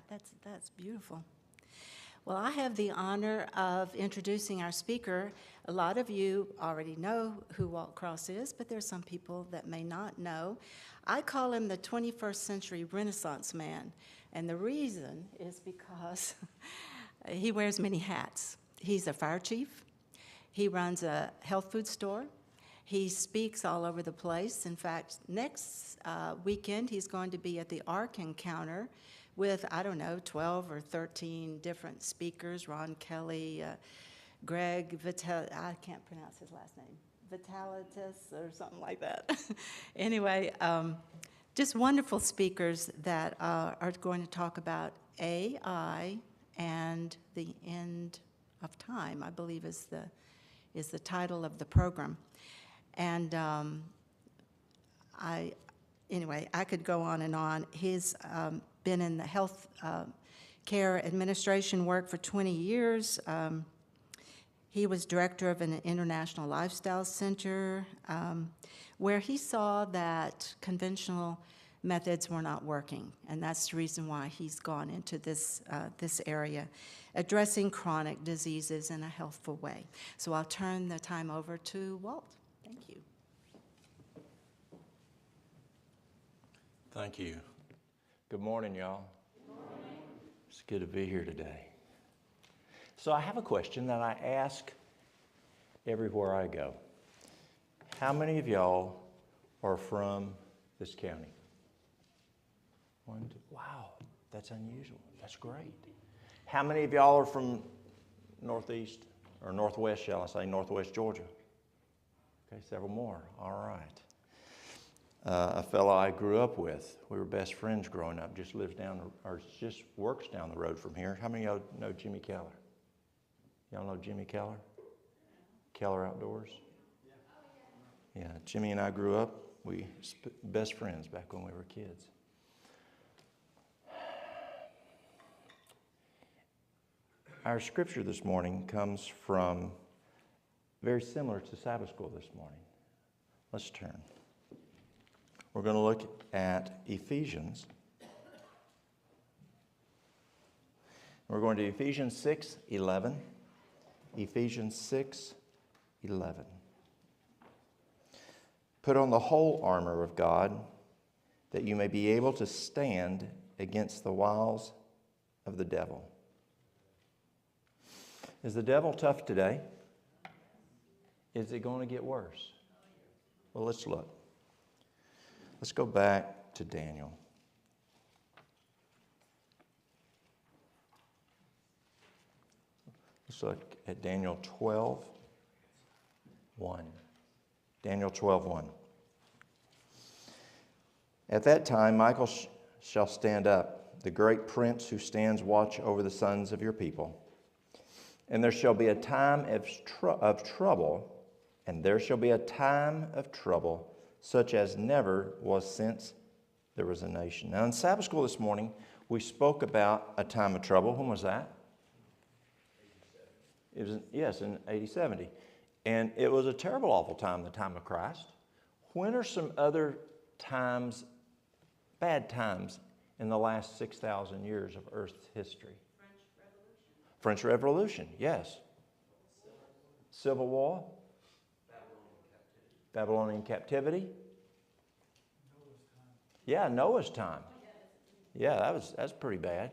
that. That's beautiful. Well, I have the honor of introducing our speaker. A lot of you already know who Walt Cross is, but there's some people that may not know. I call him the 21st century Renaissance man, and the reason is because he wears many hats. He's a fire chief. He runs a health food store. He speaks all over the place. In fact, next weekend, he's going to be at the Ark Encounter with, 12 or 13 different speakers, Ron Kelly, Greg Vital, I can't pronounce his last name, Vitalitas or something like that. Anyway, just wonderful speakers that are going to talk about AI and the end of time, I believe is the title of the program. And I could go on and on. He's been in the health care administration work for 20 years. He was director of an international lifestyle center where he saw that conventional methods were not working, and that's the reason why he's gone into this area, addressing chronic diseases in a healthful way. So I'll turn the time over to Walt. Thank you. Thank you. Good morning, y'all. Good morning. It's good to be here today. So I have a question that I ask everywhere I go. How many of y'all are from this county? One, two. Wow, that's unusual. That's great. How many of y'all are from Northeast, or Northwest, shall I say, Northwest Georgia? Okay, several more. All right. A fellow I grew up with, we were best friends growing up, just works down the road from here. How many of y'all know Jimmy Keller? Y'all know Jimmy Keller? Keller Outdoors? Yeah, Jimmy and I grew up, best friends back when we were kids. Our scripture this morning comes from, very similar to Sabbath school this morning. Let's turn. We're going to look at Ephesians. We're going to Ephesians 6:11. Ephesians 6:11. Put on the whole armor of God, that you may be able to stand against the wiles of the devil. Is the devil tough today? Is it going to get worse? Well, let's look. Let's go back to Daniel. Let's look at Daniel 12:1. Daniel 12:1. At that time, Michael shall stand up, the great prince who stands watch over the sons of your people. And there shall be a time of trouble, and there shall be a time of trouble, such as never was since there was a nation. Now, in Sabbath school this morning, we spoke about a time of trouble. When was that? It was, in AD 70. And it was a terrible, awful time, the time of Christ. When are some other times, bad times, in the last 6,000 years of Earth's history? French Revolution, yes. Civil War. Babylonian captivity. Yeah, Noah's time. Yeah, that's pretty bad.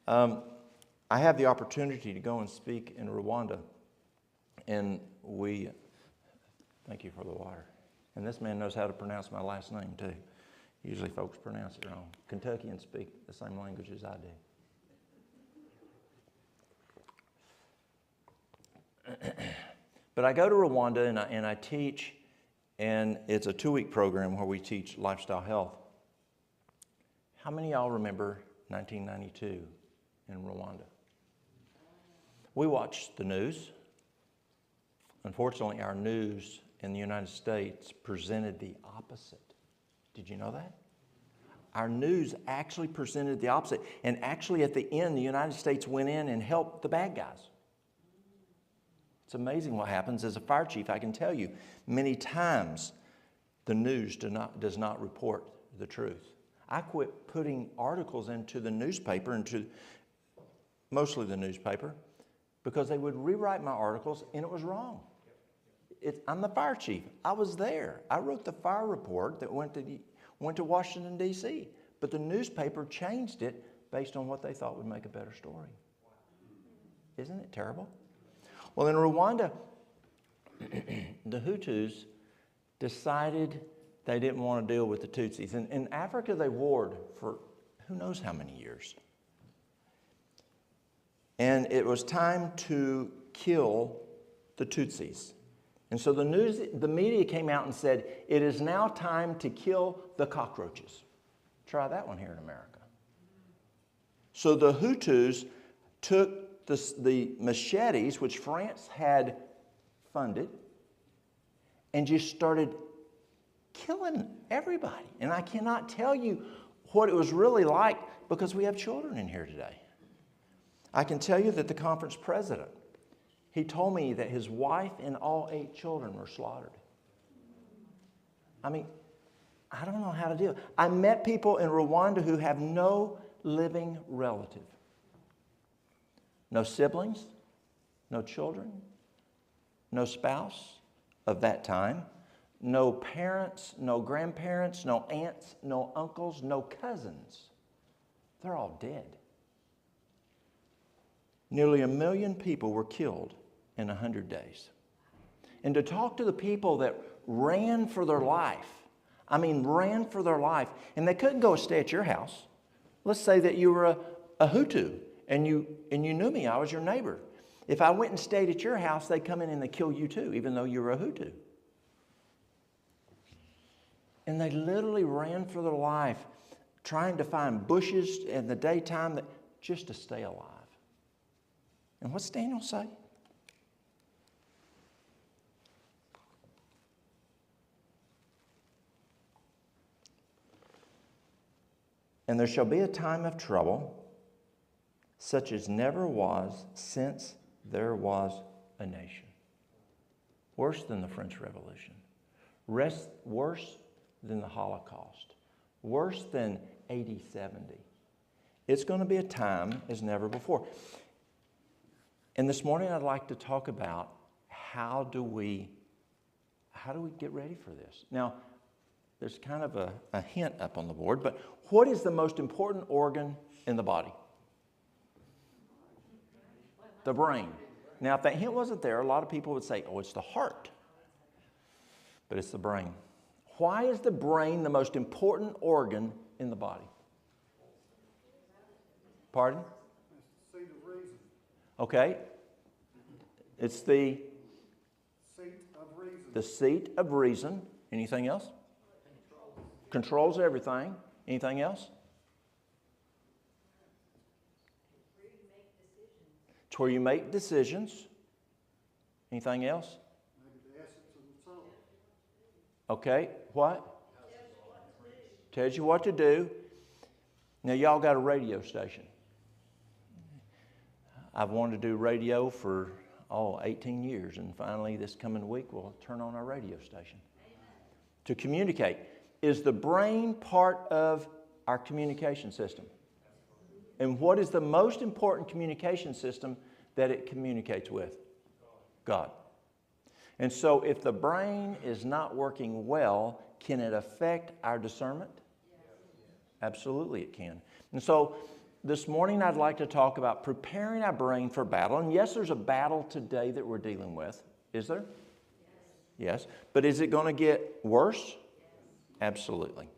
I had the opportunity to go and speak in Rwanda, and thank you for the water. And this man knows how to pronounce my last name too. Usually folks pronounce it wrong. Kentuckians speak the same language as I do. But I go to Rwanda and I teach, and it's a 2-week program where we teach lifestyle health. How many of y'all remember 1992 in Rwanda? We watched the news. Unfortunately, our news in the United States presented the opposite. Did you know that? Our news actually presented the opposite. And actually at the end, the United States went in and helped the bad guys. It's amazing what happens. As a fire chief, I can tell you, many times the news does not report the truth. I quit putting articles into the newspaper, mostly the newspaper, because they would rewrite my articles and it was wrong. I'm the fire chief. I was there. I wrote the fire report that went to Washington, D.C., but the newspaper changed it based on what they thought would make a better story. Isn't it terrible? Well, in Rwanda, the Hutus decided they didn't want to deal with the Tutsis. In Africa, they warred for who knows how many years. And it was time to kill the Tutsis. And so the media came out and said, it is now time to kill the cockroaches. Try that one here in America. So the Hutus took the machetes, which France had funded, and just started killing everybody. And I cannot tell you what it was really like because we have children in here today. I can tell you that the conference president, he told me that his wife and all 8 children were slaughtered. I mean, I don't know how to deal. I met people in Rwanda who have no living relative. No siblings, no children, no spouse of that time, no parents, no grandparents, no aunts, no uncles, no cousins. They're all dead. Nearly 1 million people were killed in 100 days. And to talk to the people that ran for their life, ran for their life, and they couldn't go stay at your house. Let's say that you were a Hutu and you knew me, I was your neighbor. If I went and stayed at your house, they'd come in and they'd kill you too, even though you were a Hutu. And they literally ran for their life, trying to find bushes in the daytime just to stay alive. And what's Daniel say? And there shall be a time of trouble, such as never was since there was a nation. Worse than the French Revolution. Worse than the Holocaust. Worse than 80-70. It's going to be a time as never before. And this morning I'd like to talk about how do we get ready for this? Now, there's kind of a hint up on the board, but what is the most important organ in the body? The brain. Now, if that hint wasn't there, a lot of people would say, oh, it's the heart. But it's the brain. Why is the brain the most important organ in the body? Pardon? It's the seat of reason. Okay. It's the seat of reason. The seat of reason. Anything else? Controls everything. Anything else? It's where you make decisions. Anything else? Maybe the essence of the soul. Okay. What? Tells you what to do. Now, y'all got a radio station. I've wanted to do radio for 18 years, and finally this coming week we'll turn on our radio station. To communicate. Is the brain part of our communication system? And what is the most important communication system that it communicates with? God. And so if the brain is not working well, can it affect our discernment? Absolutely it can. And so this morning I'd like to talk about preparing our brain for battle. And yes, there's a battle today that we're dealing with. Is there? Yes. But is it going to get worse? Absolutely.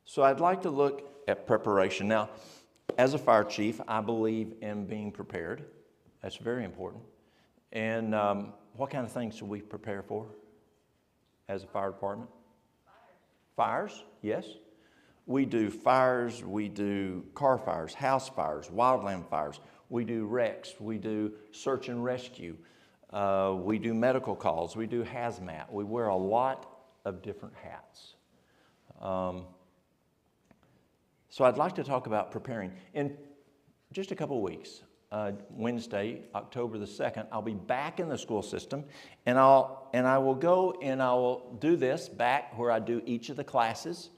So I'd like to look at preparation. Now, as a fire chief, I believe in being prepared. That's very important. And what kind of things do we prepare for as a fire department? Fires, yes. We do fires, we do car fires, house fires, wildland fires. We do wrecks, we do search and rescue. We do medical calls, we do hazmat. We wear a lot of different hats. So I'd like to talk about preparing. In just a couple of weeks, Wednesday, October the 2nd, I'll be back in the school system, and I will go and I will do this back where I do each of the classes,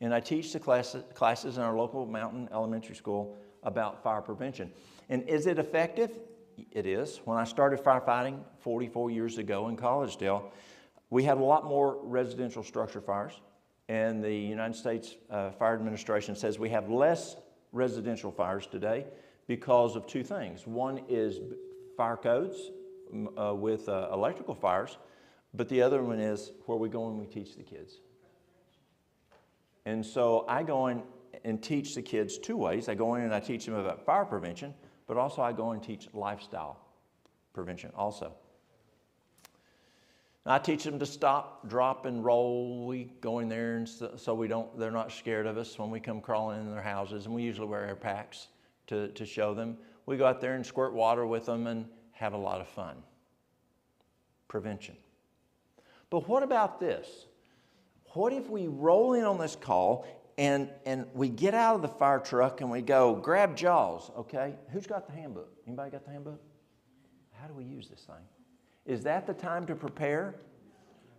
and I teach the classes in our local mountain elementary school about fire prevention. And is it effective? It is. When I started firefighting 44 years ago in Collegedale, we had a lot more residential structure fires, and the United States Fire Administration says we have less residential fires today because of two things. One is fire codes with electrical fires, but the other one is where we go and we teach the kids. And so I go in and teach the kids two ways. I go in and I teach them about fire prevention, but also I go and teach lifestyle prevention also. I teach them to stop, drop, and roll. We go in there and so they're not scared of us when we come crawling in their houses, and we usually wear air packs to show them. We go out there and squirt water with them and have a lot of fun. Prevention. But what about this? What if we roll in on this call and we get out of the fire truck and we go, grab Jaws, okay? Who's got the handbook? Anybody got the handbook? How do we use this thing? Is that the time to prepare?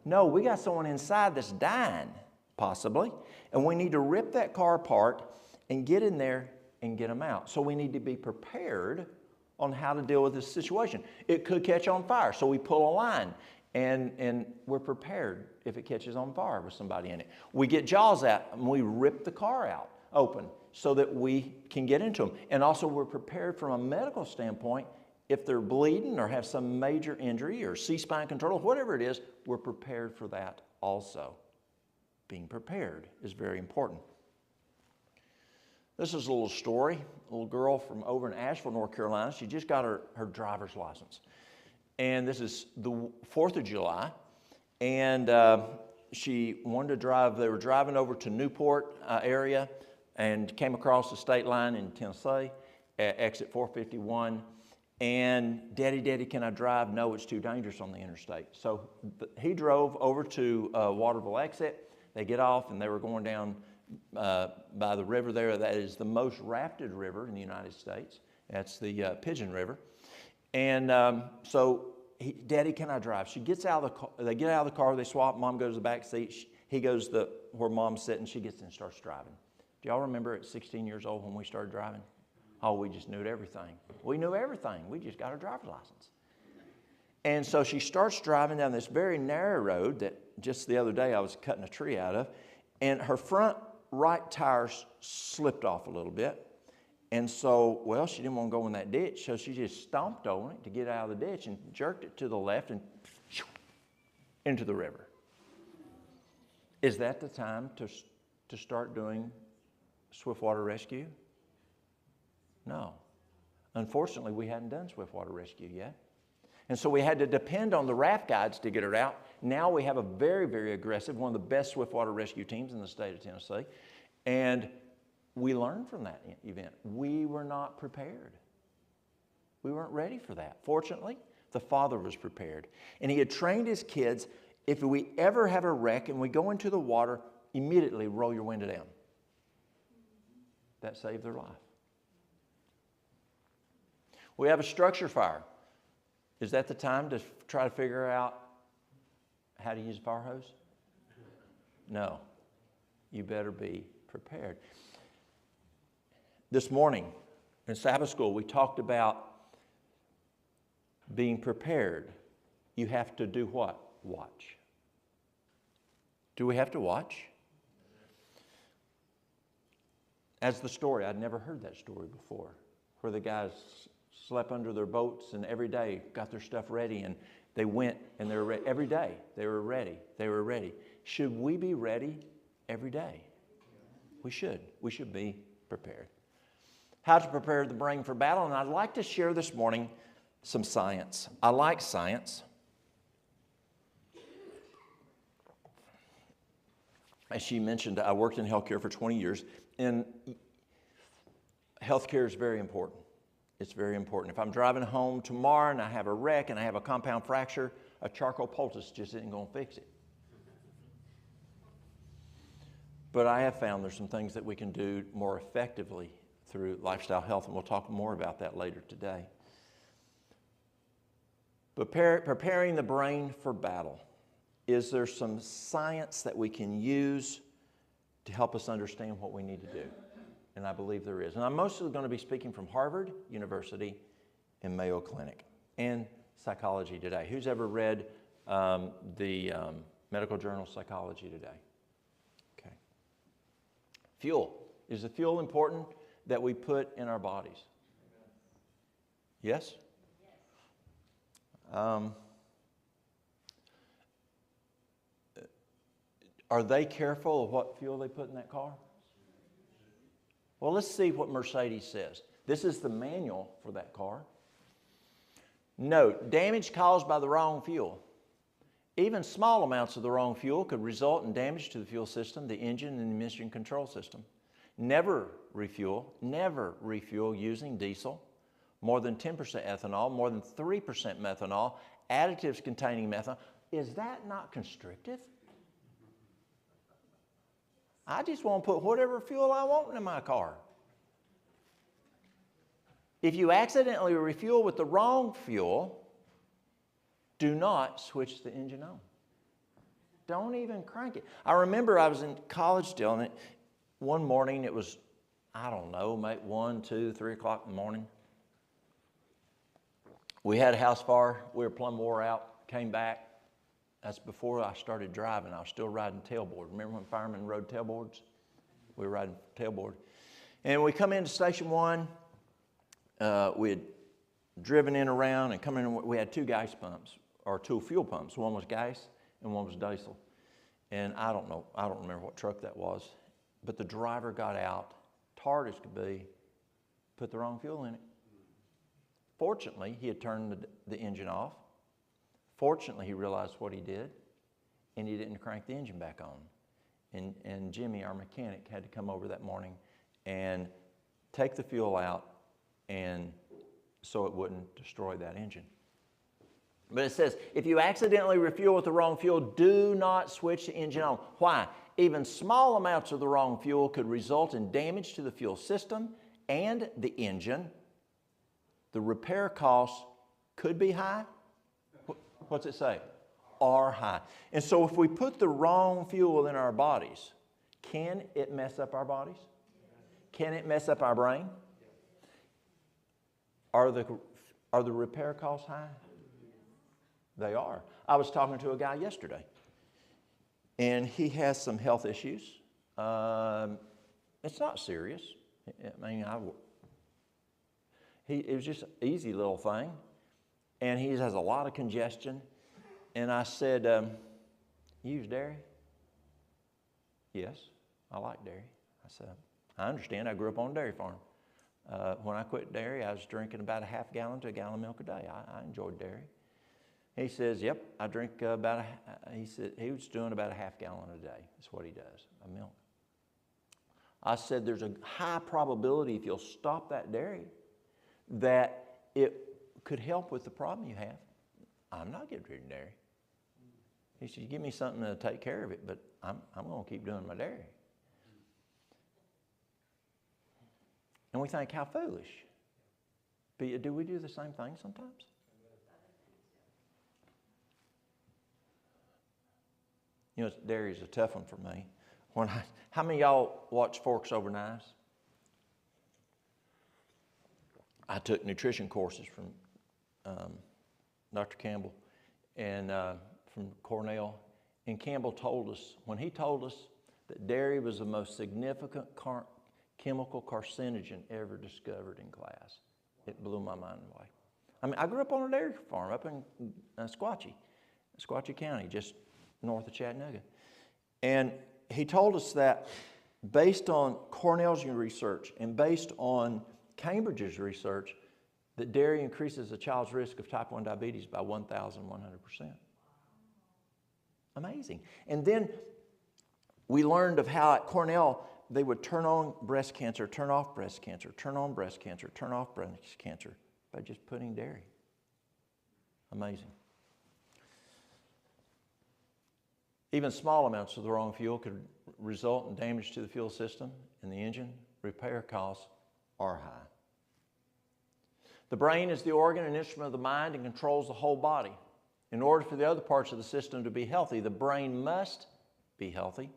No, we got someone inside that's dying, possibly, and we need to rip that car apart and get in there and get them out. So we need to be prepared on how to deal with this situation. It could catch on fire, so we pull a line, and we're prepared if it catches on fire with somebody in it. We get Jaws out, and we rip the car out open so that we can get into them. And also we're prepared from a medical standpoint. If they're bleeding or have some major injury or C-spine control, whatever it is, we're prepared for that also. Being prepared is very important. This is a little story. A little girl from over in Asheville, North Carolina. She just got her driver's license. And this is the 4th of July. And she wanted to drive. They were driving over to Newport area and came across the state line in Tennessee at exit 451. And, Daddy, can I drive? No, it's too dangerous on the interstate. So he drove over to Waterville exit. They get off, and they were going down by the river there. That is the most rafted river in the United States. That's the Pigeon River. And Daddy, can I drive? She gets out of the car. They get out of the car. They swap. Mom goes to the back seat. He goes where Mom's sitting. She gets in and starts driving. Do y'all remember at 16 years old when we started driving? Oh, we just knew everything. We knew everything. We just got a driver's license. And so she starts driving down this very narrow road that just the other day I was cutting a tree out of, and her front right tire slipped off a little bit. And so, well, she didn't want to go in that ditch, so she just stomped over it to get out of the ditch and jerked it to the left and into the river. Is that the time to start doing swiftwater rescue? No. Unfortunately, we hadn't done swiftwater rescue yet. And so we had to depend on the raft guides to get her out. Now we have a very, very aggressive, one of the best swiftwater rescue teams in the state of Tennessee. And we learned from that event. We were not prepared. We weren't ready for that. Fortunately, the father was prepared. And he had trained his kids, if we ever have a wreck and we go into the water, immediately roll your window down. That saved their life. We have a structure fire. Is that the time to try to figure out how to use a fire hose? No. You better be prepared. This morning in Sabbath school, we talked about being prepared. You have to do what? Watch. Do we have to watch? As the story, I'd never heard that story before, where the guys slept under their boats and every day got their stuff ready, and they went and they were ready. Every day they were ready. They were ready. Should we be ready every day? We should. We should be prepared. How to prepare the brain for battle. And I'd like to share this morning some science. I like science. As she mentioned, I worked in healthcare for 20 years, and healthcare is very important. It's very important. If I'm driving home tomorrow and I have a wreck and I have a compound fracture, a charcoal poultice just isn't going to fix it. But I have found there's some things that we can do more effectively through Lifestyle Health, and we'll talk more about that later today. Preparing the brain for battle. Is there some science that we can use to help us understand what we need to do? And I believe there is. And I'm mostly going to be speaking from Harvard University and Mayo Clinic and Psychology Today. Who's ever read the medical journal Psychology Today? Okay. Fuel. Is the fuel important that we put in our bodies? Yes? Are they careful of what fuel they put in that car? Well, let's see what Mercedes says. This is the manual for that car. Note, damage caused by the wrong fuel. Even small amounts of the wrong fuel could result in damage to the fuel system, the engine, and the emission control system. Never refuel using diesel, more than 10% ethanol, more than 3% methanol, additives containing methanol. Is that not constrictive? I just want to put whatever fuel I want in my car. If you accidentally refuel with the wrong fuel, do not switch the engine on. Don't even crank it. I remember I was in college still, and one morning it was, I don't know, maybe 1, 2, 3 o'clock in the morning. We had a house fire. We were plumb wore out. Came back. That's before I started driving. I was still riding tailboard. Remember when firemen rode tailboards? We were riding tailboard. And we come into Station 1. We had driven in around and come in. We had 2 gas pumps, or 2 fuel pumps. One was gas and one was diesel. And I don't remember what truck that was. But the driver got out, tired as could be, put the wrong fuel in it. Fortunately, he had turned the engine off. Fortunately, he realized what he did, and he didn't crank the engine back on. And Jimmy, our mechanic, had to come over that morning and take the fuel out, and so it wouldn't destroy that engine. But it says, if you accidentally refuel with the wrong fuel, do not switch the engine on. Why? Even small amounts of the wrong fuel could result in damage to the fuel system and the engine. The repair costs could be high. What's it say? Are high. And so if we put the wrong fuel in our bodies, can it mess up our bodies? Can it mess up our brain? Are the repair costs high? They are. I was talking to a guy yesterday, and he has some health issues. It's not serious. I mean, it was just an easy little thing. And he has a lot of congestion. And I said, you use dairy? Yes, I like dairy. I said, I understand. I grew up on a dairy farm. When I quit dairy, I was drinking about a half gallon to a gallon of milk a day. I enjoyed dairy. He says, yep, I drink he said he was doing about a half gallon a day. That's what he does, of milk. I said, there's a high probability if you'll stop that dairy that it could help with the problem you have. I'm not getting rid of dairy. He said, give me something to take care of it, but I'm going to keep doing my dairy. And we think, how foolish. But do we do the same thing sometimes? You know, dairy is a tough one for me. How many of y'all watch Forks Over Knives? I took nutrition courses from Dr. Campbell and from Cornell. And Campbell told us, when he told us that dairy was the most significant chemical carcinogen ever discovered in class, it blew my mind away. I mean, I grew up on a dairy farm up in Sequatchie County, just north of Chattanooga. And he told us that based on Cornell's research and based on Cambridge's research, that dairy increases a child's risk of type 1 diabetes by 1,100%. Amazing. And then we learned of how at Cornell they would turn on breast cancer, turn off breast cancer, turn on breast cancer, turn off breast cancer by just putting dairy. Amazing. Even small amounts of the wrong fuel could result in damage to the fuel system and the engine. Repair costs are high. The brain is the organ and instrument of the mind and controls the whole body. In order for the other parts of the system to be healthy, the brain must be healthy.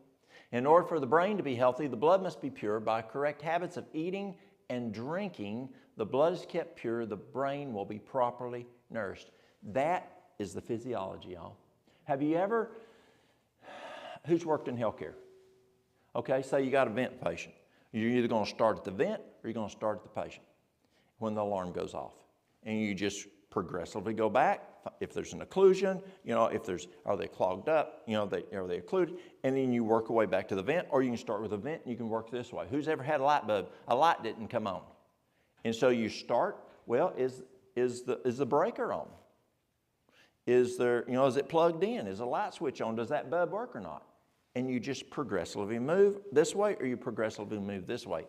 In order for the brain to be healthy, the blood must be pure. By correct habits of eating and drinking, the blood is kept pure, the brain will be properly nourished. That is the physiology, y'all. Have you ever, who's worked in healthcare? Okay, say you got a vent patient. You're either going to start at the vent or you're going to start at the patient when the alarm goes off. And you just progressively go back. If there's an occlusion, are they clogged up? Are they occluded? And then you work your way back to the vent, or you can start with a vent and you can work this way. Who's ever had a light bulb? A light didn't come on. And so you start, well, is the breaker on? Is it plugged in? Is a light switch on? Does that bulb work or not? And you just progressively move this way, or you progressively move this way.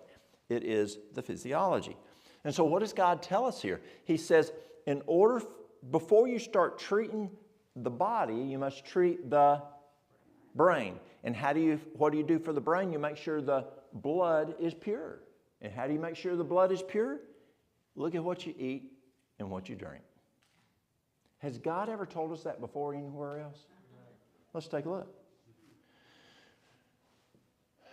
It is the physiology. And so what does God tell us here? He says, before you start treating the body, you must treat the brain. And what do you do for the brain? You make sure the blood is pure. And how do you make sure the blood is pure? Look at what you eat and what you drink. Has God ever told us that before anywhere else? Let's take a look.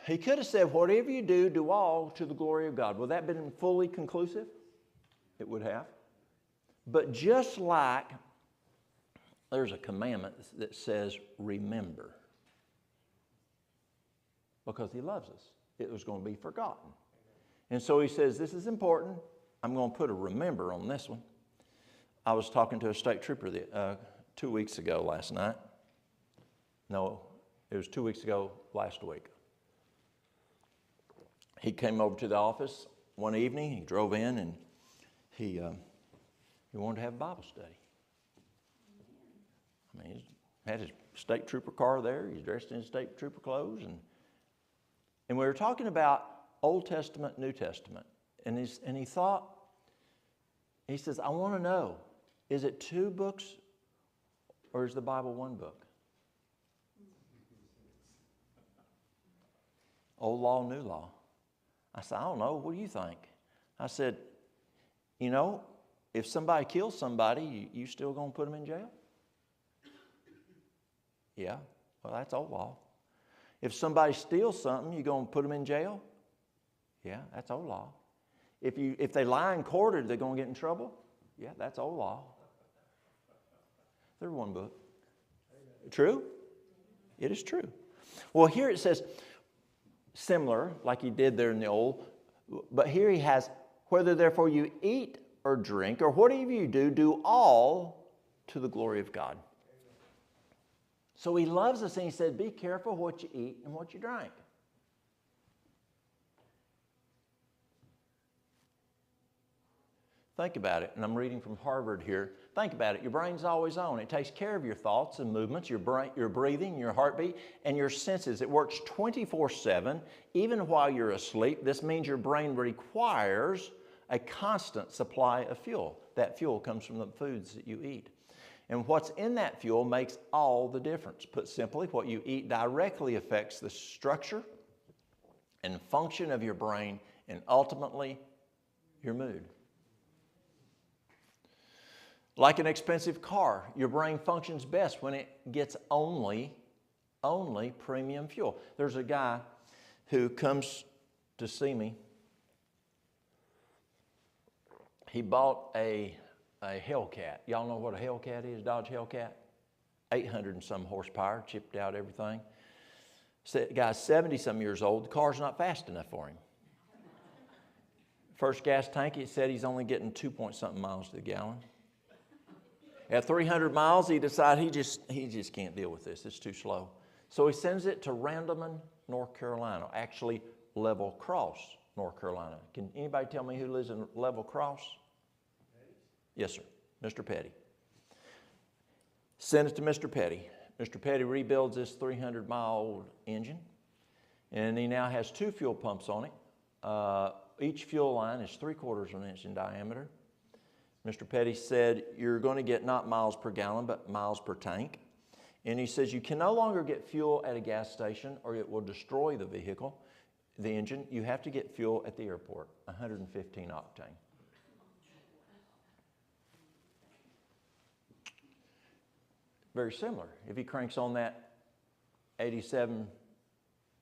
He could have said, whatever you do, do all to the glory of God. Would that have been fully conclusive? It would have. But just like there's a commandment that says, remember. Because he loves us. It was going to be forgotten. And so he says, this is important. I'm going to put a remember on this one. I was talking to a state trooper 2 weeks ago last night. No, it was 2 weeks ago last week. He came over to the office one evening. He drove in and he wanted to have a Bible study. I mean, he had his state trooper car there. He's dressed in state trooper clothes. And we were talking about Old Testament, New Testament. And he thought, he says, I want to know, is it 2 books or is the Bible 1 book? Old law, new law. I said, I don't know. What do you think? I said, if somebody kills somebody, you still going to put them in jail? Yeah, well, that's old law. If somebody steals something, you going to put them in jail? Yeah, that's old law. If they lie in court, are they going to get in trouble? Yeah, that's old law. They're 1 book. True? It is true. Well, here it says, similar, like he did there in the old, but here he has, whether therefore you eat or drink, or whatever you do, do all to the glory of God. So he loves us, and he said, be careful what you eat and what you drink. Think about it, and I'm reading from Harvard here. Think about it. Your brain's always on. It takes care of your thoughts and movements, your breathing, your heartbeat, and your senses. It works 24/7, even while you're asleep. This means your brain requires a constant supply of fuel. That fuel comes from the foods that you eat. And what's in that fuel makes all the difference. Put simply, what you eat directly affects the structure and function of your brain and ultimately your mood. Like an expensive car, your brain functions best when it gets only premium fuel. There's a guy who comes to see me. He bought a Hellcat. Y'all know what a Hellcat is, Dodge Hellcat? 800 and some horsepower, chipped out everything. The guy's 70-some years old. The car's not fast enough for him. First gas tank, it said he's only getting 2-point-something miles to the gallon. At 300 miles, he decided he just can't deal with this. It's too slow. So he sends it to Randleman, North Carolina. Actually, Level Cross, North Carolina. Can anybody tell me who lives in Level Cross? Yes, sir. Mr. Petty. Send it to Mr. Petty. Mr. Petty rebuilds this 300-mile-old engine, and he now has 2 fuel pumps on it. Each fuel line is 3/4 of an inch in diameter. Mr. Petty said, you're going to get not miles per gallon, but miles per tank. And he says, you can no longer get fuel at a gas station or it will destroy the vehicle. the engine, you have to get fuel at the airport, 115 octane. Very similar. If he cranks on that 87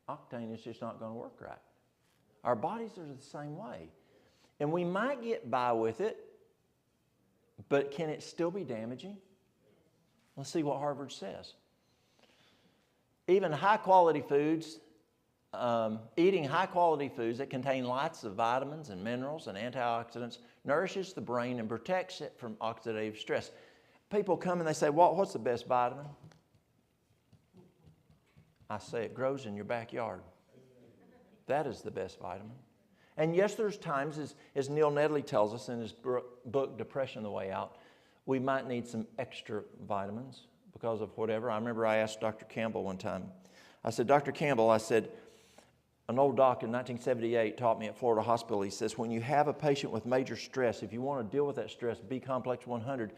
octane, it's just not going to work right. Our bodies are the same way. And we might get by with it, but can it still be damaging? Let's see what Harvard says. Even high-quality foods, eating high-quality foods that contain lots of vitamins and minerals and antioxidants nourishes the brain and protects it from oxidative stress. People come and they say, "Walt, what's the best vitamin?" I say it grows in your backyard. That is the best vitamin. And yes, there's times, as Neil Nedley tells us in his book, Depression, the Way Out, we might need some extra vitamins because of whatever. I remember I asked Dr. Campbell one time. I said, "Dr. Campbell," I said, "an old doc in 1978 taught me at Florida Hospital," he says, "when you have a patient with major stress, if you want to deal with that stress, B-complex 100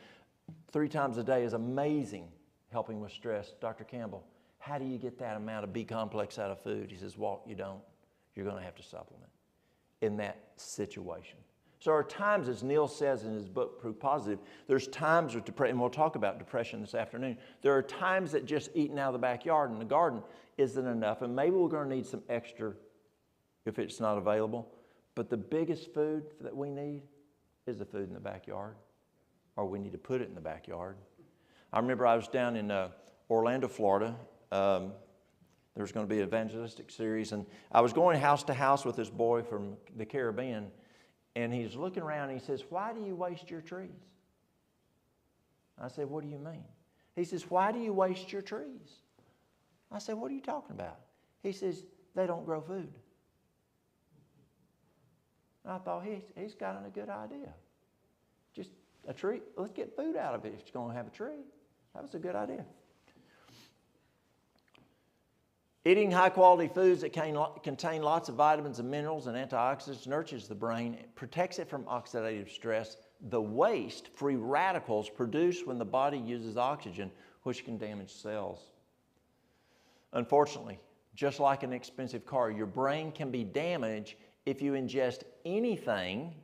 3 times a day is amazing helping with stress." Dr. Campbell, how do you get that amount of B-complex out of food? He says, "Walt, you don't. You're going to have to supplement in that situation." So there are times, as Neil says in his book, Proof Positive, there's times with depression, and we'll talk about depression this afternoon. There are times that just eating out of the backyard in the garden isn't enough, and maybe we're going to need some extra if it's not available. But the biggest food that we need is the food in the backyard, or we need to put it in the backyard. I remember I was down in Orlando, Florida. There was going to be an evangelistic series, and I was going house to house with this boy from the Caribbean, and he's looking around and he says, "Why do you waste your trees?" I said, "What do you mean?" He says, "Why do you waste your trees?" I said, "What are you talking about?" He says, "They don't grow food." And I thought, he's got a good idea. Just a tree, let's get food out of it if it's going to have a tree. That was a good idea. Eating high-quality foods that contain lots of vitamins and minerals and antioxidants nurtures the brain, protects it from oxidative stress. The waste, free radicals, produced when the body uses oxygen, which can damage cells. Unfortunately, just like an expensive car, your brain can be damaged if you ingest anything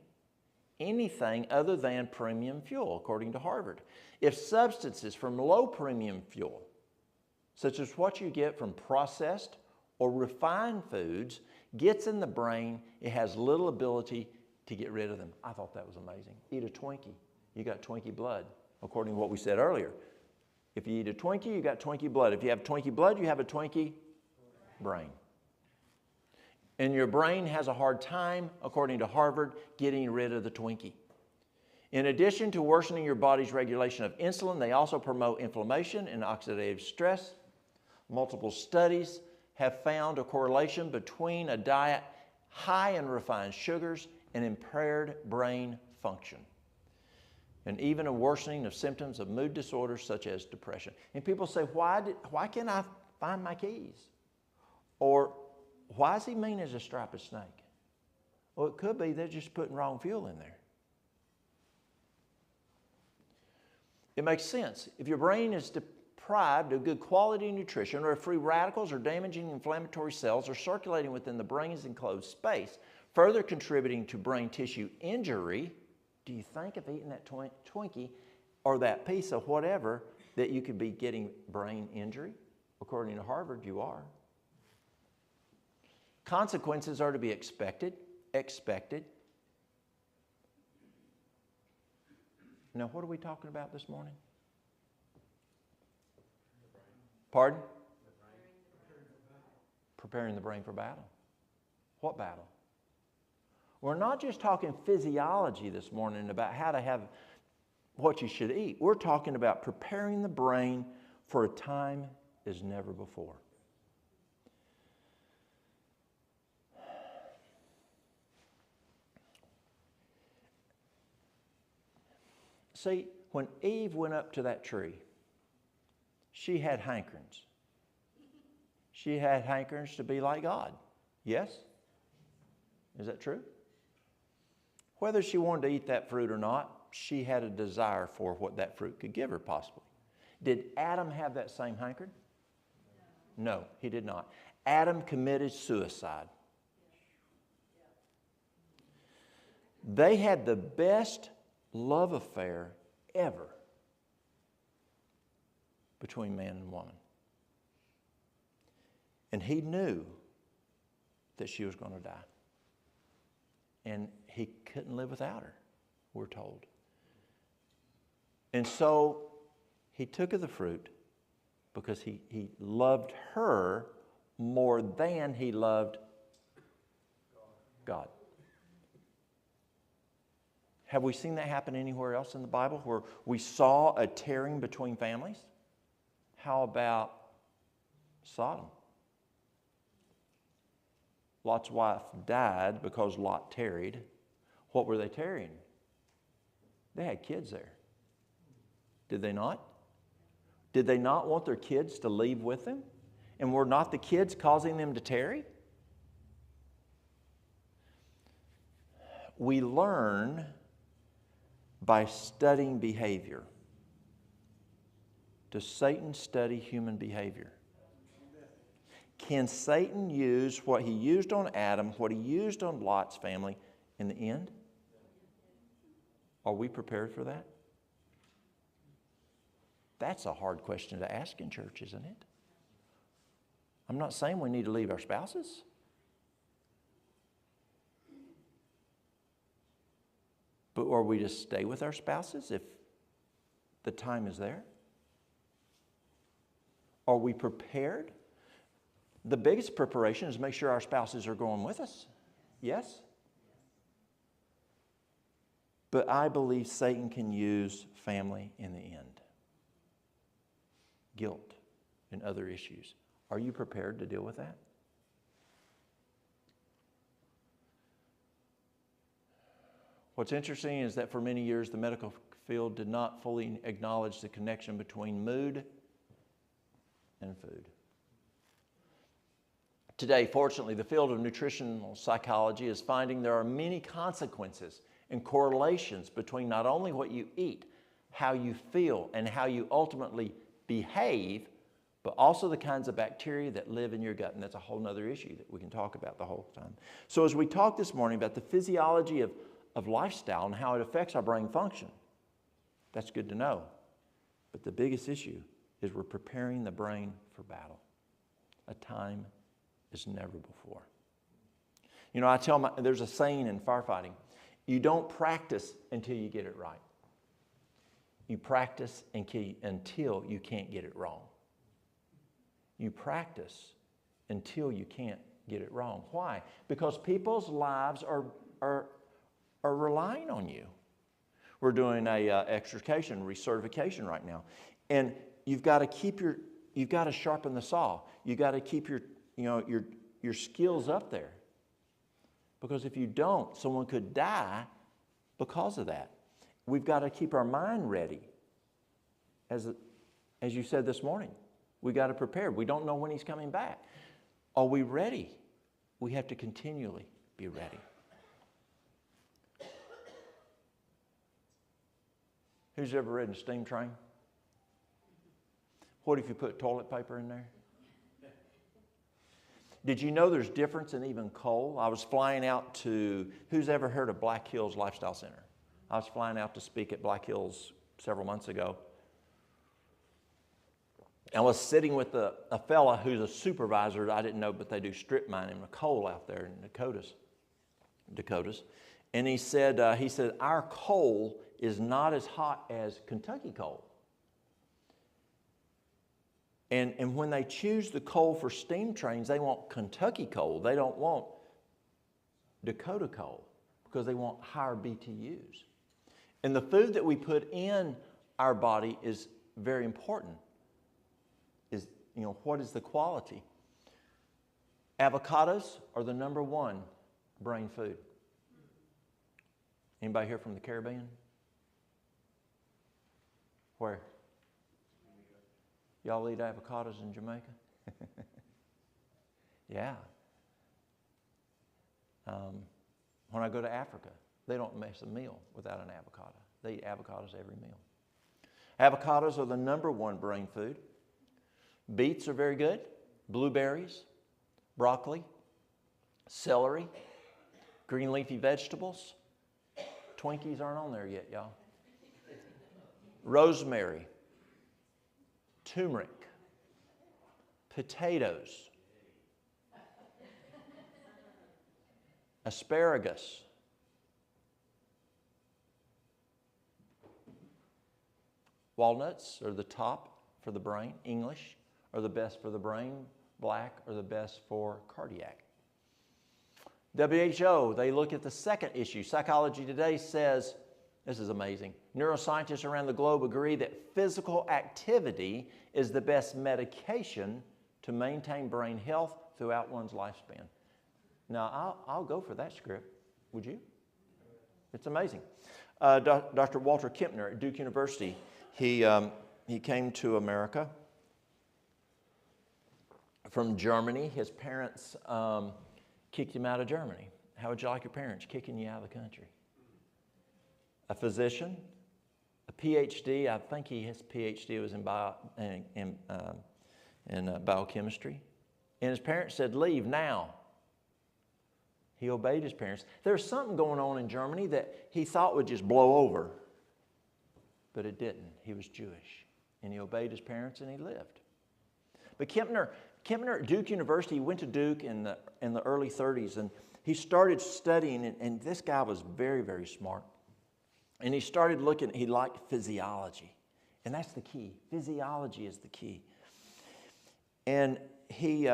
other than premium fuel, according to Harvard. If substances from low premium fuel, such as what you get from processed or refined foods, gets in the brain, it has little ability to get rid of them. I thought that was amazing. Eat a Twinkie, you got Twinkie blood, according to what we said earlier. If you eat a Twinkie, you got Twinkie blood. If you have Twinkie blood, you have a Twinkie brain. And your brain has a hard time, according to Harvard, getting rid of the Twinkie. In addition to worsening your body's regulation of insulin, they also promote inflammation and oxidative stress. Multiple studies have found a correlation between a diet high in refined sugars and impaired brain function, and even a worsening of symptoms of mood disorders such as depression. And people say, why can't I find my keys? Or why is he mean as a striped snake? Well, it could be they're just putting wrong fuel in there. It makes sense. If your brain is deprived of good quality nutrition, or if free radicals or damaging inflammatory cells are circulating within the brain's enclosed space, further contributing to brain tissue injury, do you think of eating that Twinkie or that piece of whatever that you could be getting brain injury? According to Harvard, you are. Consequences are to be expected. Now, what are we talking about this morning? Pardon? Preparing the brain for battle. What battle? We're not just talking physiology this morning about how to have what you should eat. We're talking about preparing the brain for a time as never before. See, when Eve went up to that tree, she had hankerings. She had hankerings to be like God. Yes? Is that true? Whether she wanted to eat that fruit or not, she had a desire for what that fruit could give her, possibly. Did Adam have that same hankering? No, he did not. Adam committed suicide. They had the best love affair ever between man and woman. And he knew that she was going to die. And he couldn't live without her, we're told. And so he took of the fruit because he loved her more than he loved God. Have we seen that happen anywhere else in the Bible where we saw a tearing between families? How about Sodom? Lot's wife died because Lot tarried. What were they tarrying? They had kids there. Did they not? Did they not want their kids to leave with them? And were not the kids causing them to tarry? We learn by studying behavior. Does Satan study human behavior? Can Satan use what he used on Adam, what he used on Lot's family in the end? Are we prepared for that? That's a hard question to ask in church, isn't it? I'm not saying we need to leave our spouses. But are we to stay with our spouses if the time is there? Are we prepared? The biggest preparation is make sure our spouses are going with us. Yes? But I believe Satan can use family in the end. Guilt and other issues. Are you prepared to deal with that? What's interesting is that for many years the medical field did not fully acknowledge the connection between mood and food. Today, fortunately, the field of nutritional psychology is finding there are many consequences and correlations between not only what you eat, how you feel, and how you ultimately behave, but also the kinds of bacteria that live in your gut. And that's a whole other issue that we can talk about the whole time. So as we talk this morning about the physiology of lifestyle and how it affects our brain function, that's good to know. But the biggest issue is we're preparing the brain for battle. A time as never before. You know, there's a saying in firefighting, you don't practice until you get it right. You practice until you can't get it wrong. You practice until you can't get it wrong. Why? Because people's lives are relying on you. We're doing a extrication, recertification right now. And you've got to sharpen the saw. You've got to keep your skills up there. Because if you don't, someone could die because of that. We've got to keep our mind ready. As you said this morning, we got to prepare. We don't know when he's coming back. Are we ready? We have to continually be ready. Who's ever ridden a steam train? What if you put toilet paper in there? Did you know there's difference in even coal? I was flying out to, who's ever heard of Black Hills Lifestyle Center? I was flying out to speak at Black Hills several months ago. I was sitting with a fella who's a supervisor. I didn't know, but they do strip mining of coal out there in Dakotas. And he said, our coal is not as hot as Kentucky coal. And when they choose the coal for steam trains, they want Kentucky coal. They don't want Dakota coal because they want higher BTUs. And the food that we put in our body is very important. What is the quality? Avocados are the number one brain food. Anybody here from the Caribbean? Where? Y'all eat avocados in Jamaica? Yeah. When I go to Africa, they don't miss a meal without an avocado. They eat avocados every meal. Avocados are the number one brain food. Beets are very good. Blueberries, broccoli, celery, green leafy vegetables. Twinkies aren't on there yet, y'all. Rosemary, turmeric, potatoes, asparagus, walnuts are the top for the brain. English are the best for the brain. Black are the best for cardiac. WHO, they look at the second issue. Psychology Today says, this is amazing, neuroscientists around the globe agree that physical activity is the best medication to maintain brain health throughout one's lifespan. Now, I'll go for that script. Would you? It's amazing. Dr. Walter Kempner at Duke University, he came to America from Germany. His parents kicked him out of Germany. How would you like your parents kicking you out of the country? A physician, a PhD. I think his PhD was in biochemistry. And his parents said, leave now. He obeyed his parents. There's something going on in Germany that he thought would just blow over, but it didn't. He was Jewish, and he obeyed his parents, and he lived. But Kempner at Duke University, he went to Duke in the early 30s, and he started studying, and this guy was very, very smart. And he started looking, he liked physiology, and that's the key. Physiology is the key. And he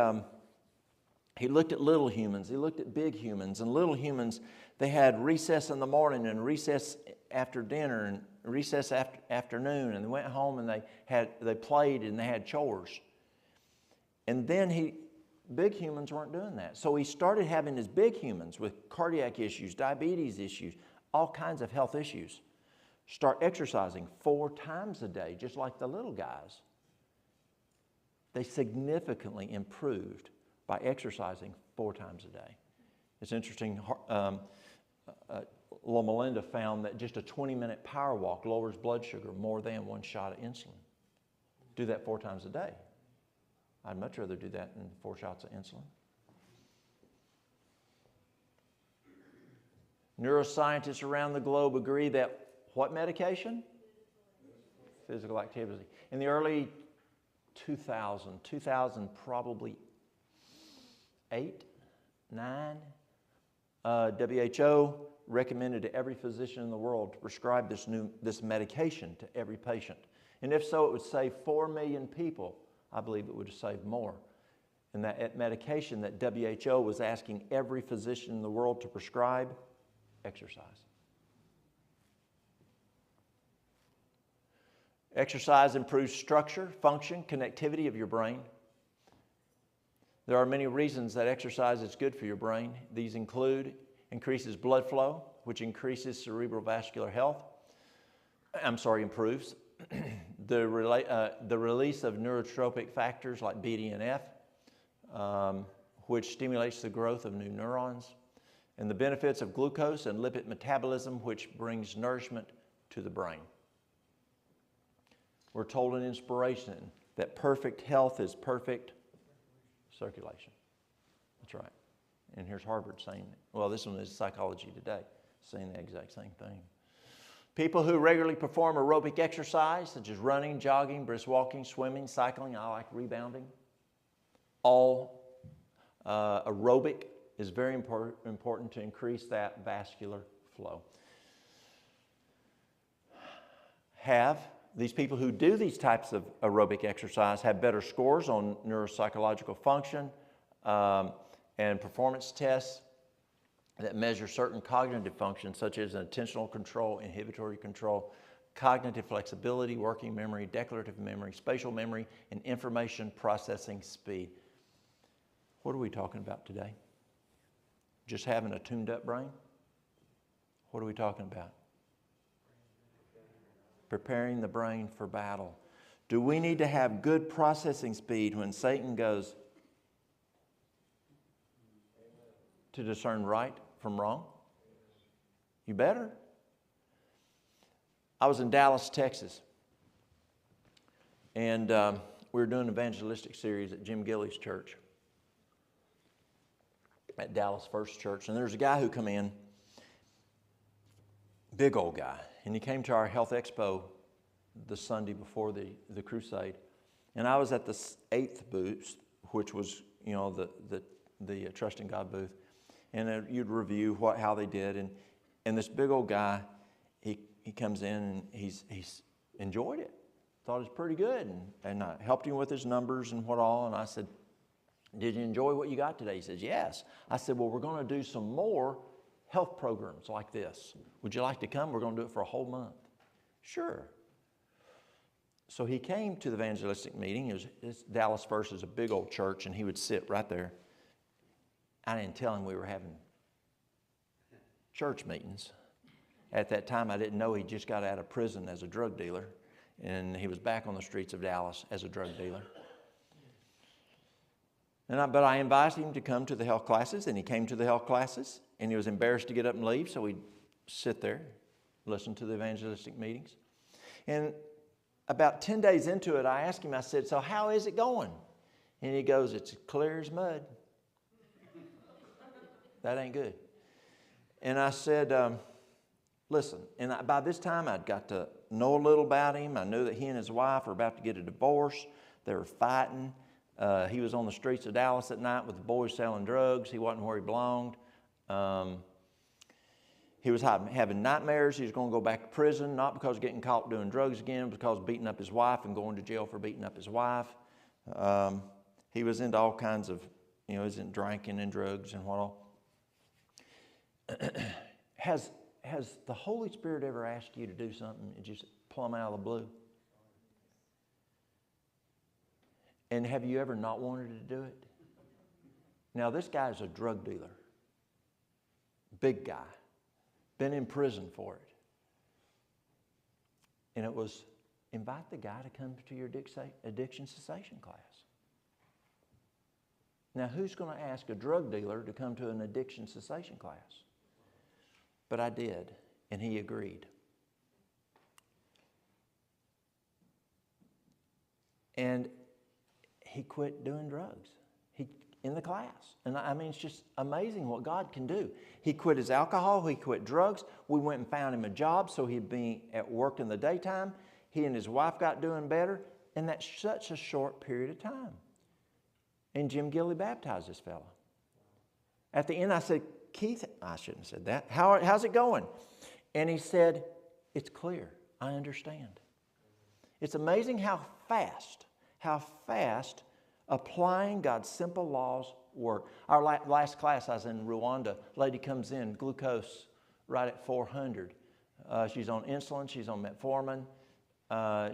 looked at little humans, he looked at big humans, and little humans, they had recess in the morning and recess after dinner and recess after afternoon, and they went home and they played and they had chores. And then big humans weren't doing that. So he started having his big humans with cardiac issues, diabetes issues, all kinds of health issues. Start exercising 4 times a day, just like the little guys. They significantly improved by exercising 4 times a day. It's interesting, Loma Melinda found that just a 20-minute power walk lowers blood sugar more than 1 shot of insulin. Do that 4 times a day. I'd much rather do that than 4 shots of insulin. Neuroscientists around the globe agree that what medication? Physical activity. In the early 2000 probably 8, 9, WHO recommended to every physician in the world to prescribe this medication to every patient. And if so, it would save 4 million people. I believe it would have saved more. And that medication that WHO was asking every physician in the world to prescribe, exercise. Exercise improves structure, function, connectivity of your brain. There are many reasons that exercise is good for your brain. These include increases blood flow, which increases cerebral vascular health. Improves. The release of neurotropic factors like BDNF, which stimulates the growth of new neurons, and the benefits of glucose and lipid metabolism, which brings nourishment to the brain. We're told in Inspiration that perfect health is perfect circulation. That's right. And here's Harvard saying, well, this one is Psychology Today, saying the exact same thing. People who regularly perform aerobic exercise, such as running, jogging, brisk walking, swimming, cycling, I like rebounding. All aerobic is very important to increase that vascular flow. These people who do these types of aerobic exercise have better scores on neuropsychological function and performance tests that measure certain cognitive functions such as attentional control, inhibitory control, cognitive flexibility, working memory, declarative memory, spatial memory, and information processing speed. What are we talking about today? Just having a tuned up brain? What are we talking about? Preparing the brain for battle. Do we need to have good processing speed when Satan goes to discern right from wrong? You better. I was in Dallas, Texas, and we were doing an evangelistic series at Jim Gilley's church, at Dallas First Church, and there's a guy who come in, big old guy. And he came to our health expo the Sunday before the crusade. And I was at the 8th booth, which was, the Trust in God booth. And you'd review how they did. And this big old guy, he comes in and he's enjoyed it. Thought it was pretty good. And I helped him with his numbers and what all. And I said, did you enjoy what you got today? He says, yes. I said, well, we're going to do some more health programs like this. Would you like to come? We're going to do it for a whole month. Sure. So he came to the evangelistic meeting. Dallas First is a big old church, and he would sit right there. I didn't tell him we were having church meetings. At that time, I didn't know he just got out of prison as a drug dealer, and he was back on the streets of Dallas as a drug dealer. But I invited him to come to the health classes, and he came to the health classes, and he was embarrassed to get up and leave, so he'd sit there, listen to the evangelistic meetings. And about 10 days into it, I asked him, I said, so how is it going? And he goes, it's clear as mud. That ain't good. And I said, listen, and by this time I'd got to know a little about him. I knew that he and his wife were about to get a divorce. They were fighting. He was on the streets of Dallas at night with the boys selling drugs. He wasn't where he belonged. He was having nightmares. He was going to go back to prison, not because of getting caught doing drugs again, but because of beating up his wife and going to jail for beating up his wife. He was into all kinds of, he was into drinking and drugs and what all. Has the Holy Spirit ever asked you to do something and just plumb out of the blue? And have you ever not wanted to do it? Now, this guy's a drug dealer. Big guy. Been in prison for it. And it was, invite the guy to come to your addiction cessation class. Now, who's going to ask a drug dealer to come to an addiction cessation class? But I did, and he agreed. And he quit doing drugs in the class. And I mean, it's just amazing what God can do. He quit his alcohol. He quit drugs. We went and found him a job so he'd be at work in the daytime. He and his wife got doing better. And that's such a short period of time. And Jim Gilley baptized this fellow. At the end, I said, Keith, I shouldn't have said that. How's it going? And he said, it's clear. I understand. It's amazing how fast applying God's simple laws work. Our last class, I was in Rwanda. Lady comes in, glucose right at 400. She's on insulin. She's on metformin.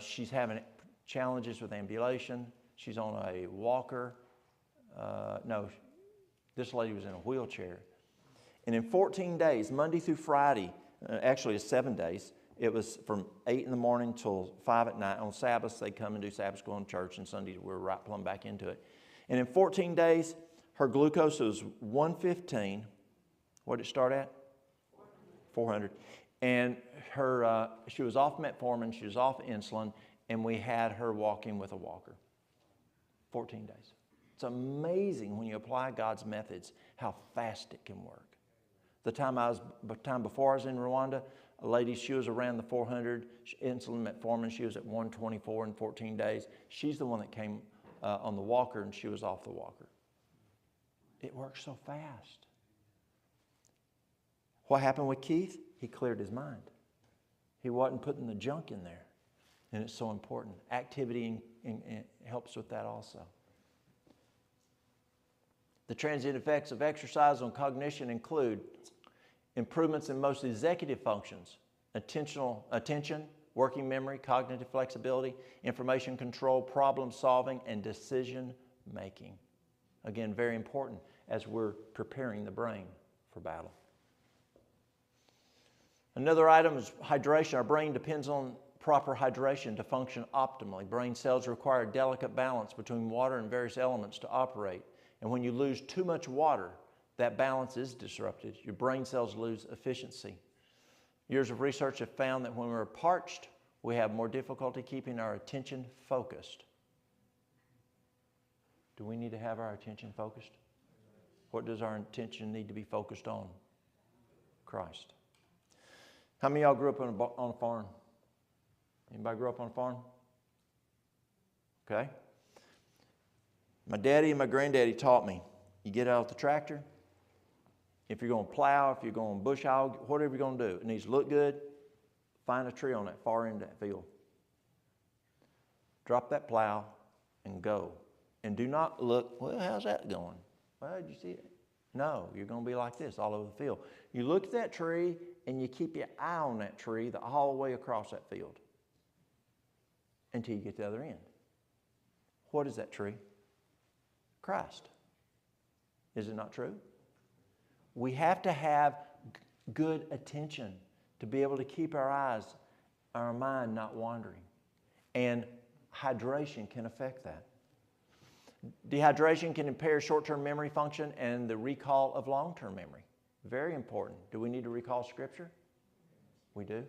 She's having challenges with ambulation. She's on a walker. This lady was in a wheelchair. And in 14 days, Monday through Friday, actually it's 7 days, it was from 8 in the morning till 5 at night. On Sabbaths, they come and do Sabbath school in church, and Sundays we're right plumb back into it. And in 14 days, her glucose was 115. What did it start at? 400. And she was off metformin, she was off insulin, and we had her walking with a walker. 14 days. It's amazing when you apply God's methods how fast it can work. The time before I was in Rwanda, a lady, she was around the 400 insulin metformin. She was at 124 in 14 days. She's the one that came on the walker, and she was off the walker. It works so fast. What happened with Keith? He cleared his mind. He wasn't putting the junk in there, and it's so important. Activity helps with that also. The transient effects of exercise on cognition include improvements in most executive functions, attention, working memory, cognitive flexibility, information control, problem solving, and decision making. Again, very important as we're preparing the brain for battle. Another item is hydration. Our brain depends on proper hydration to function optimally. Brain cells require a delicate balance between water and various elements to operate. And when you lose too much water, that balance is disrupted. Your brain cells lose efficiency. Years of research have found that when we're parched, we have more difficulty keeping our attention focused. Do we need to have our attention focused? What does our attention need to be focused on? Christ. How many of y'all grew up on a farm? Anybody grew up on a farm? Okay. My daddy and my granddaddy taught me, you get out the tractor, if you're going to plow, if you're going to bush hog, whatever you're going to do, it needs to look good, find a tree on that far end of that field. Drop that plow and go. And do not look, well, how's that going? Well, did you see it? No, you're going to be like this all over the field. You look at that tree and you keep your eye on that tree the whole way across that field until you get to the other end. What is that tree? Christ. Is it not true? We have to have good attention to be able to keep our eyes, our mind not wandering. And hydration can affect that. Dehydration can impair short-term memory function and the recall of long-term memory. Very important. Do we need to recall Scripture? We do.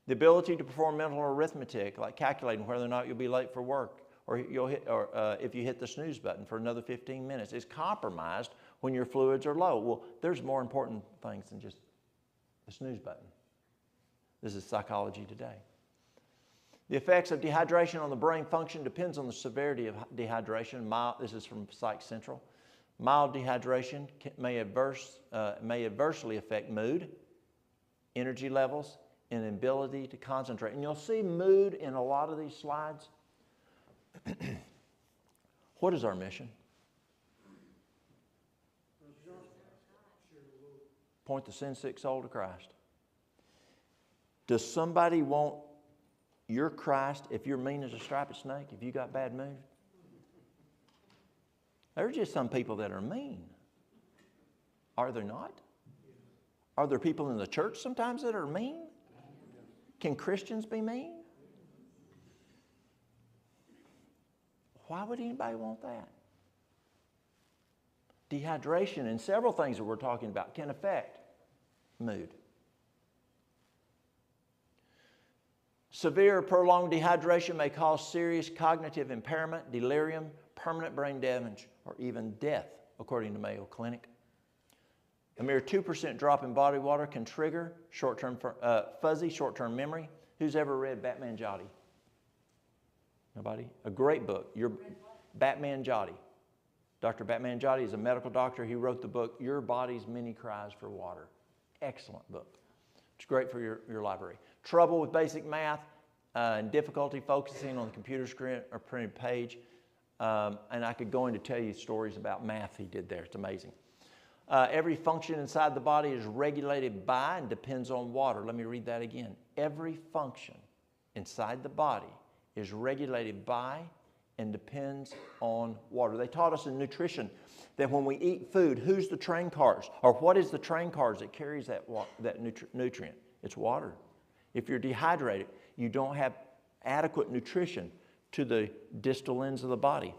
The ability to perform mental arithmetic, like calculating whether or not you'll be late for work, or if you hit the snooze button for another 15 minutes, is compromised when your fluids are low. Well, there's more important things than just the snooze button. This is psychology today. The effects of dehydration on the brain function depends on the severity of dehydration. This is from Psych Central. Mild dehydration may adversely affect mood, energy levels, and ability to concentrate. And you'll see mood in a lot of these slides. What is our mission? Point the sin-sick soul to Christ. Does somebody want your Christ if you're mean as a striped snake, if you got bad mood? There's just some people that are mean. Are there not? Are there people in the church sometimes that are mean? Can Christians be mean? Why would anybody want that? Dehydration and several things that we're talking about can affect mood. Severe prolonged dehydration may cause serious cognitive impairment, delirium, permanent brain damage, or even death, according to Mayo Clinic. A mere 2% drop in body water can trigger fuzzy short-term memory. Who's ever read Batman Jotty? Nobody? A great book. Batman Jotty. Dr. Batman Jotty is a medical doctor. He wrote the book, Your Body's Many Cries for Water. Excellent book. It's great for your library. Trouble with basic math and difficulty focusing on the computer screen or printed page. And I could go in to tell you stories about math he did there. It's amazing. Every function inside the body is regulated by and depends on water. Let me read that again. Every function inside the body is regulated by and depends on water. They taught us in nutrition that when we eat food, who's the train cars? Or what is the train cars that carries that nutrient? It's water. If you're dehydrated, you don't have adequate nutrition to the distal ends of the body.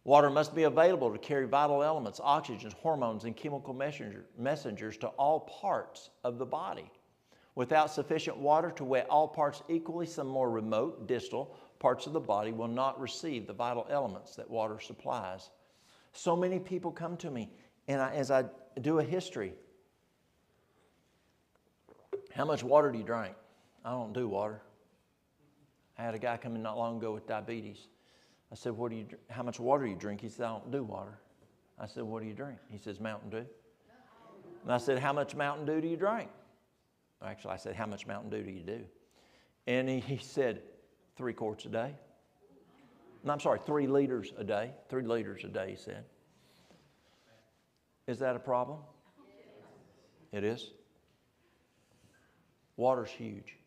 Water must be available to carry vital elements, oxygen, hormones, and chemical messengers to all parts of the body. Without sufficient water to wet all parts equally, some more remote, distal parts of the body will not receive the vital elements that water supplies. So many people come to me, and as I do a history, how much water do you drink? I don't do water. I had a guy come in not long ago with diabetes. I said, how much water do you drink? He said, I don't do water. I said, what do you drink? He says, Mountain Dew. And I said, how much Mountain Dew do you drink? Actually, I said, how much Mountain Dew do you do? And he said, 3 quarts a day. No, I'm sorry, 3 liters a day. 3 liters a day, he said. Is that a problem? It is. Water's huge.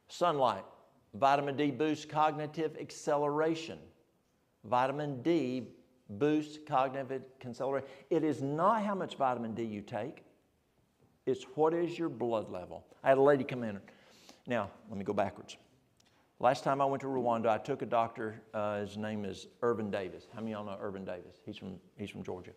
Sunlight. Vitamin D boosts cognitive acceleration. Vitamin D boosts cognitive acceleration. It is not how much vitamin D you take. It's what is your blood level. I had a lady come in. Now, let me go backwards. Last time I went to Rwanda, I took a doctor. His name is Irvin Davis. How many of y'all know Irvin Davis? He's from Georgia.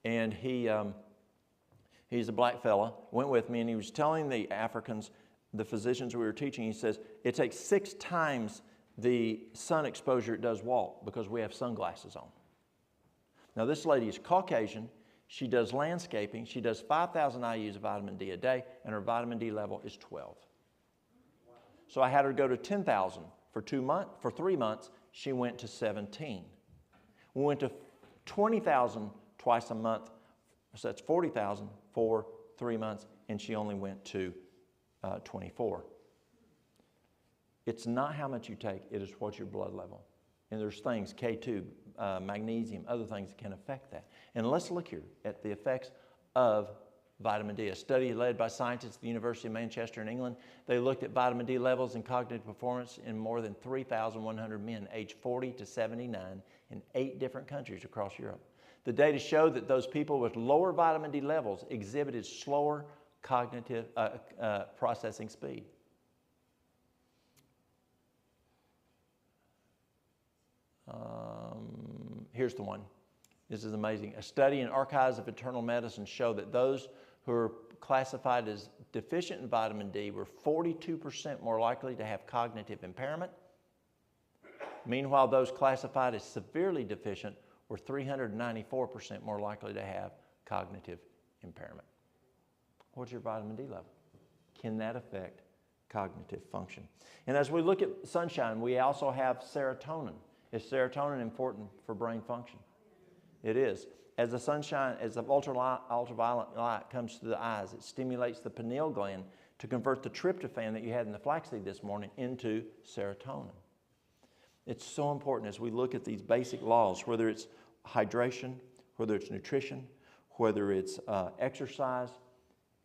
And he's a black fella. Went with me, and he was telling the Africans, the physicians we were teaching, he says, it takes 6 times the sun exposure it does Walt because we have sunglasses on. Now, this lady is Caucasian. She does landscaping. She does 5,000 IUs of vitamin D a day, and her vitamin D level is 12. So I had her go to 10,000 for 2 months. For 3 months, she went to 17. We went to 20,000 twice a month. So that's 40,000 for 3 months, and she only went to 24. It's not how much you take, it is what's your blood level. And there's things, K2, magnesium, other things that can affect that. And let's look here at the effects of vitamin D. A study led by scientists at the University of Manchester in England, they looked at vitamin D levels and cognitive performance in more than 3,100 men aged 40 to 79 in 8 different countries across Europe. The data showed that those people with lower vitamin D levels exhibited slower cognitive processing speed. Here's the one. This is amazing. A study in Archives of Internal Medicine showed that those who are classified as deficient in vitamin D were 42% more likely to have cognitive impairment. Meanwhile, those classified as severely deficient were 394% more likely to have cognitive impairment. What's your vitamin D level? Can that affect cognitive function? And as we look at sunshine, we also have serotonin. Is serotonin important for brain function? It is. As the sunshine, as the ultraviolet light comes to the eyes, it stimulates the pineal gland to convert the tryptophan that you had in the flaxseed this morning into serotonin. It's so important as we look at these basic laws, whether it's hydration, whether it's nutrition, whether it's exercise,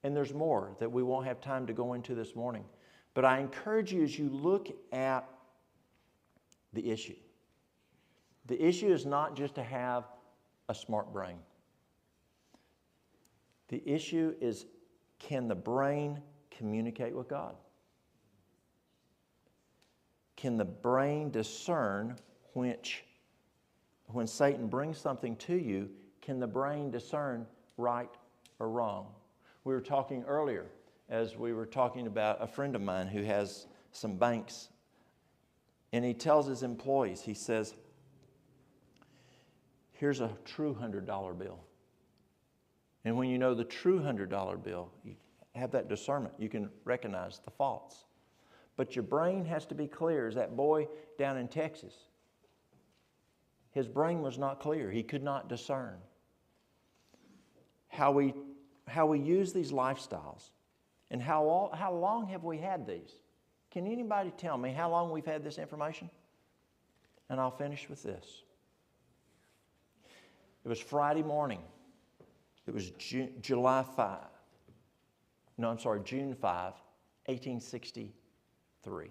and there's more that we won't have time to go into this morning. But I encourage you as you look at the issue. The issue is not just to have a smart brain. The issue is, can the brain communicate with God? Can the brain discern when Satan brings something to you, can the brain discern right or wrong? We were talking earlier, as we were talking about a friend of mine who has some banks, and he tells his employees, he says, here's a true $100 bill. And when you know the true $100 bill, you have that discernment. You can recognize the faults. But your brain has to be clear. As that boy down in Texas, his brain was not clear. He could not discern. How we use these lifestyles, and how long have we had these? Can anybody tell me how long we've had this information? And I'll finish with this. It was Friday morning. It was June 5, 1863.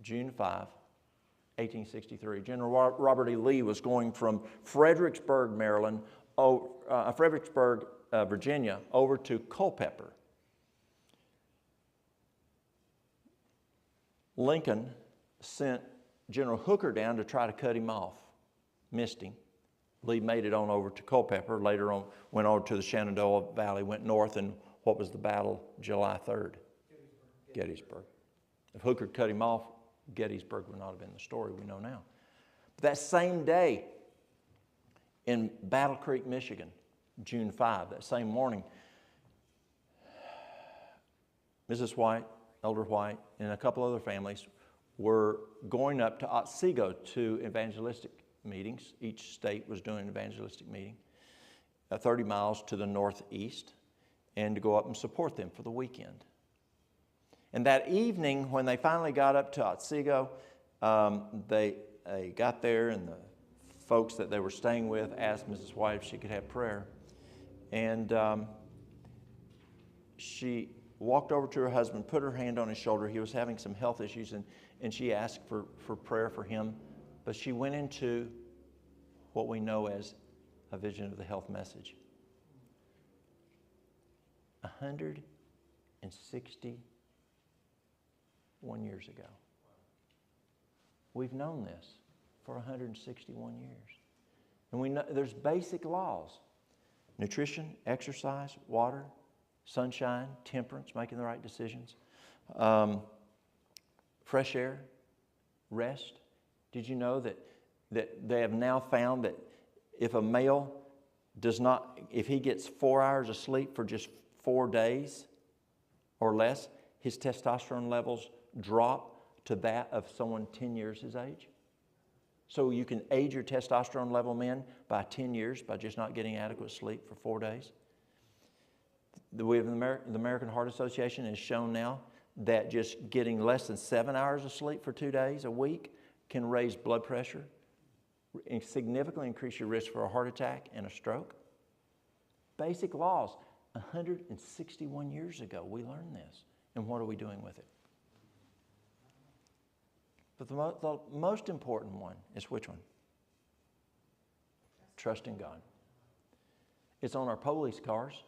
June 5, 1863. General Robert E. Lee was going from Fredericksburg, Virginia, over to Culpeper. Lincoln sent General Hooker down to try to cut him off. Missed him. Lee made it on over to Culpeper. Later on, went over to the Shenandoah Valley, went north, and what was the battle July 3rd? Gettysburg. If Hooker cut him off, Gettysburg would not have been the story we know now. But that same day, in Battle Creek, Michigan, June 5, that same morning, Mrs. White, Elder White, and a couple other families were going up to Otsego to evangelistic meetings. Each state was doing an evangelistic meeting, 30 miles to the northeast, and to go up and support them for the weekend. And that evening, when they finally got up to Otsego, they got there, and the folks that they were staying with asked Mrs. White if she could have prayer. And she walked over to her husband, put her hand on his shoulder. He was having some health issues, and she asked for prayer for him. But she went into what we know as a vision of the health message. 161 years ago. We've known this for 161 years. And we know there's basic laws. Nutrition, exercise, water, sunshine, temperance, making the right decisions, fresh air, rest. Did you know that they have now found that if a male if he gets 4 hours of sleep for just 4 days or less, his testosterone levels drop to that of someone 10 years his age. So you can age your testosterone level, men, by 10 years by just not getting adequate sleep for 4 days. The American Heart Association has shown now that just getting less than 7 hours of sleep for 2 days a week can raise blood pressure and significantly increase your risk for a heart attack and a stroke. Basic laws. 161 years ago, we learned this. And what are we doing with it? But the most important one is which one? Trusting God. It's on our police cars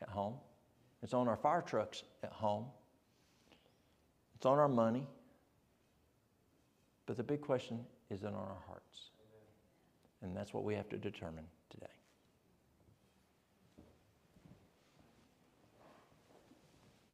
at home. It's on our fire trucks at home. It's on our money. But the big question is on our hearts. And that's what we have to determine today.